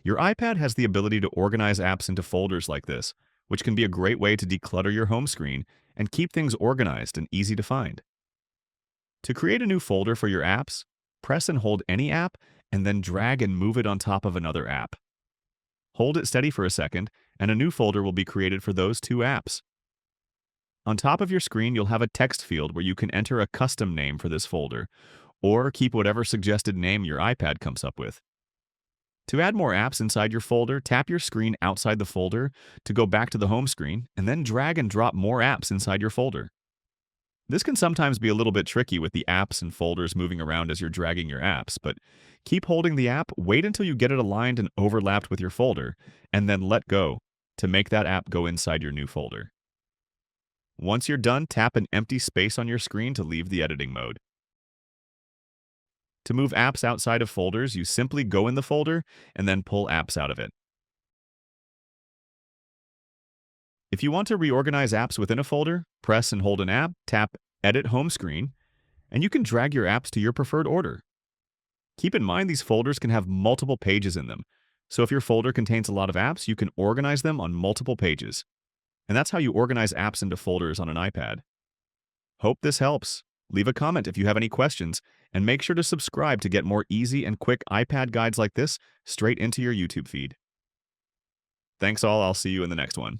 Your iPad has the ability to organize apps into folders like this, which can be a great way to declutter your home screen and keep things organized and easy to find. To create a new folder for your apps, press and hold any app and then drag and move it on top of another app. Hold it steady for a second, and a new folder will be created for those two apps. On top of your screen, you'll have a text field where you can enter a custom name for this folder, or keep whatever suggested name your iPad comes up with. To add more apps inside your folder, tap your screen outside the folder to go back to the home screen, and then drag and drop more apps inside your folder. This can sometimes be a little bit tricky with the apps and folders moving around as you're dragging your apps, but keep holding the app, wait until you get it aligned and overlapped with your folder, and then let go to make that app go inside your new folder. Once you're done, tap an empty space on your screen to leave the editing mode. To move apps outside of folders, you simply go in the folder and then pull apps out of it. If you want to reorganize apps within a folder, press and hold an app, tap Edit Home Screen, and you can drag your apps to your preferred order. Keep in mind these folders can have multiple pages in them, so if your folder contains a lot of apps, you can organize them on multiple pages. And that's how you organize apps into folders on an iPad. Hope this helps. Leave a comment if you have any questions, and make sure to subscribe to get more easy and quick iPad guides like this straight into your YouTube feed. Thanks all, I'll see you in the next one.